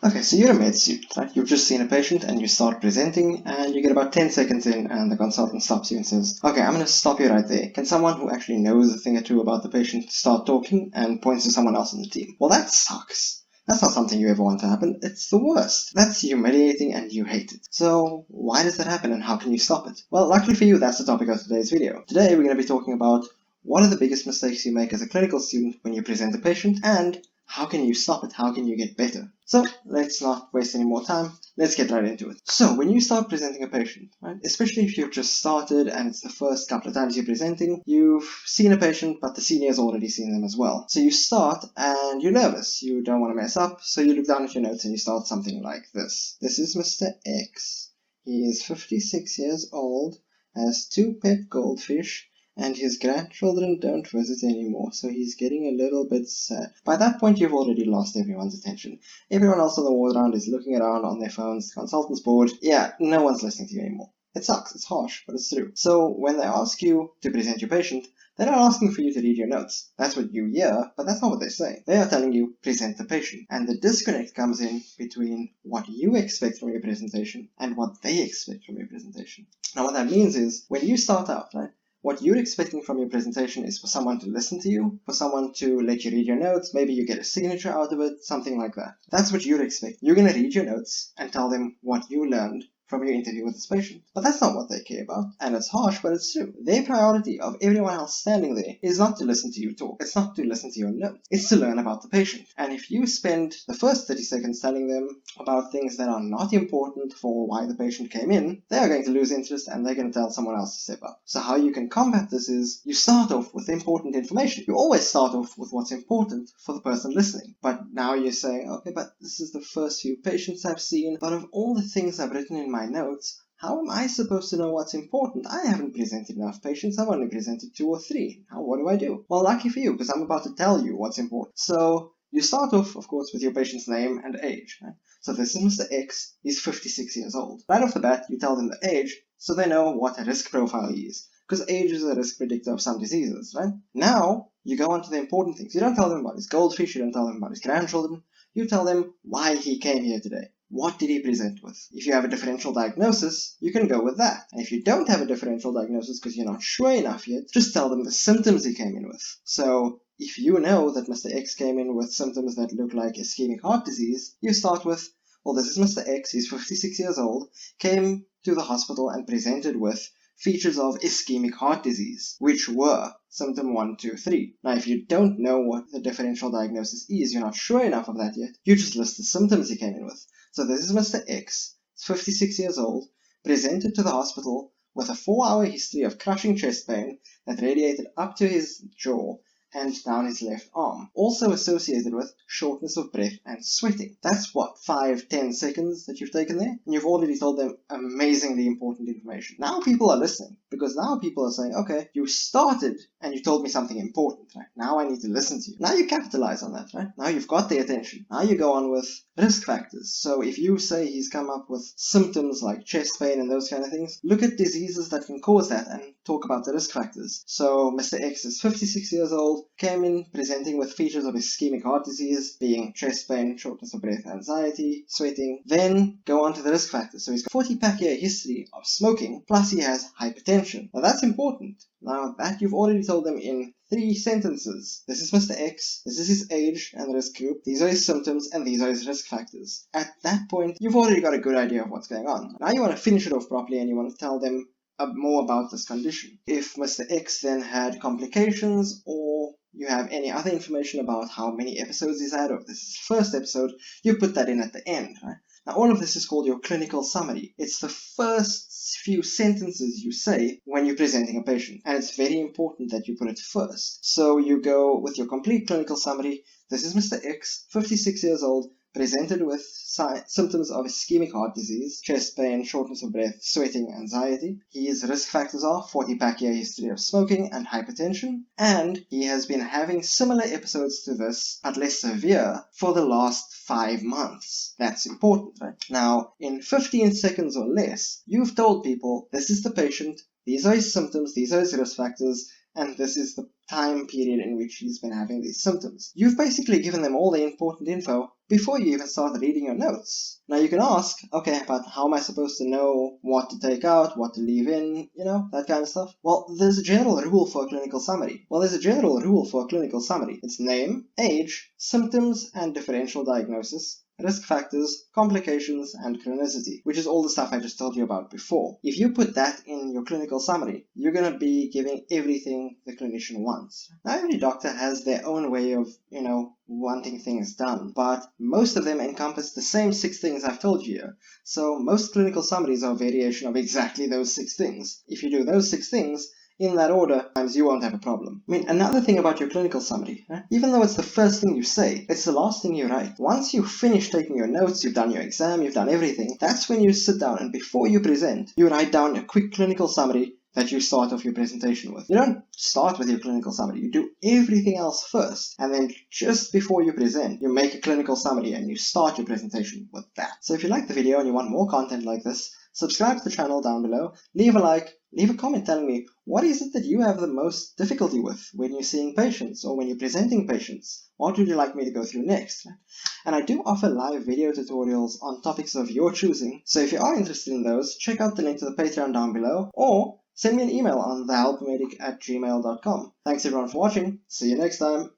Okay, so you're a med student, right? You've just seen a patient and you start presenting and you get about 10 seconds in and the consultant stops you and says, okay, I'm going to stop you right there. Can someone who actually knows a thing or two about the patient start talking, and points to someone else on the team? Well, that sucks. That's not something you ever want to happen. It's the worst. That's humiliating and you hate it. So why does that happen and how can you stop it? Well, luckily for you, that's the topic of today's video. Today we're going to be talking about what are the biggest mistakes you make as a clinical student when you present a patient, and how can you stop it? How can you get better? So let's not waste any more time. Let's get right into it. So when you start presenting a patient, right, especially if you've just started and it's the first couple of times you're presenting, you've seen a patient, but the senior's already seen them as well. So you start and you're nervous. You don't want to mess up, so you look down at your notes and you start something like this. This is Mr. X. He is 56 years old, has 2 pet goldfish, and his grandchildren don't visit anymore, so he's getting a little bit sad. By that point, you've already lost everyone's attention. Everyone else on the ward round is looking around on their phones, the consultant's bored. Yeah, no one's listening to you anymore. It sucks, it's harsh, but it's true. So when they ask you to present your patient, they're not asking for you to read your notes. That's what you hear, but that's not what they're saying. They are telling you, present the patient. And the disconnect comes in between what you expect from your presentation and what they expect from your presentation. Now what that means is, when you start out, right, what you're expecting from your presentation is for someone to listen to you, for someone to let you read your notes, maybe you get a signature out of it, something like that. That's what you're expecting. You're going to read your notes and tell them what you learned from your interview with this patient. But that's not what they care about, and it's harsh, but it's true. Their priority of everyone else standing there is not to listen to you talk. It's not to listen to your notes. It's to learn about the patient. And if you spend the first 30 seconds telling them about things that are not important for why the patient came in, they are going to lose interest and they're going to tell someone else to step up. So how you can combat this is, you start off with important information. You always start off with what's important for the person listening. But now you're saying, okay, but this is the first few patients I've seen, but of all the things I've written in my notes, how am I supposed to know what's important? I haven't presented enough patients. I've only presented 2 or 3. Now what do I do? Well, lucky for you, because I'm about to tell you what's important. So you start off, of course, with your patient's name and age. Right? So this is Mr. X. He's 56 years old. Right off the bat, you tell them the age so they know what a risk profile he is, because age is a risk predictor of some diseases, right? Now you go on to the important things. You don't tell them about his goldfish. You don't tell them about his grandchildren. You tell them why he came here today. What did he present with? If you have a differential diagnosis, you can go with that. And if you don't have a differential diagnosis because you're not sure enough yet, just tell them the symptoms he came in with. So if you know that Mr. X came in with symptoms that look like ischemic heart disease, you start with, well, this is Mr. X, he's 56 years old, came to the hospital and presented with features of ischemic heart disease, which were symptom 1, 2, 3. Now, if you don't know what the differential diagnosis is, you're not sure enough of that yet, you just list the symptoms he came in with. So this is Mr. X, he's 56 years old, presented to the hospital with a 4-hour history of crushing chest pain that radiated up to his jaw and down his left arm, also associated with shortness of breath and sweating. That's what, 5-10 seconds that you've taken there? And you've already told them amazingly important information. Now people are listening, because now people are saying, okay, you started and you told me something important, right? Now I need to listen to you. Now you capitalize on that, right? Now you've got their attention. Now you go on with risk factors. So if you say he's come up with symptoms like chest pain and those kind of things, look at diseases that can cause that and talk about the risk factors. So Mr. X is 56 years old, came in presenting with features of ischemic heart disease, being chest pain, shortness of breath, anxiety, sweating. Then go on to the risk factors. So he's got a 40-pack-year history of smoking, plus he has hypertension. Now that's important. Now that you've already told them in 3 sentences. This is Mr. X, this is his age and risk group, these are his symptoms, and these are his risk factors. At that point, you've already got a good idea of what's going on. Now you want to finish it off properly and you want to tell them more about this condition. If Mr. X then had complications, or you have any other information about how many episodes he's had, or if this is his first episode, you put that in at the end, right? Now all of this is called your clinical summary. It's the first few sentences you say when you're presenting a patient, and it's very important that you put it first. So you go with your complete clinical summary. This is Mr. X, 56 years old, presented with symptoms of ischemic heart disease, chest pain, shortness of breath, sweating, anxiety. His risk factors are 40-pack-year history of smoking and hypertension, and he has been having similar episodes to this, but less severe, for the last 5 months. That's important, right? Now, in 15 seconds or less, you've told people, this is the patient, these are his symptoms, these are his risk factors, and this is the time period in which he's been having these symptoms. You've basically given them all the important info before you even start reading your notes. Now you can ask, okay, but how am I supposed to know what to take out, what to leave in, that kind of stuff? Well, there's a general rule for a clinical summary. It's name, age, symptoms and differential diagnosis, risk factors, complications, and chronicity, which is all the stuff I just told you about before. If you put that in your clinical summary, you're going to be giving everything the clinician wants. Now, every doctor has their own way of, wanting things done, but most of them encompass the same 6 things I've told you here. So most clinical summaries are a variation of exactly those 6 things. If you do those 6 things in that order, you won't have a problem. Another thing about your clinical summary, even though it's the first thing you say, it's the last thing you write. Once you've finished taking your notes, you've done your exam, you've done everything, that's when you sit down and before you present, you write down a quick clinical summary that you start off your presentation with. You don't start with your clinical summary, you do everything else first, and then just before you present, you make a clinical summary and you start your presentation with that. So if you like the video and you want more content like this, subscribe to the channel down below, leave a like, leave a comment telling me what is it that you have the most difficulty with when you're seeing patients or when you're presenting patients. What would you like me to go through next? And I do offer live video tutorials on topics of your choosing, so if you are interested in those, check out the link to the Patreon down below, or send me an email on thehelpmedic@gmail.com. Thanks everyone for watching. See you next time.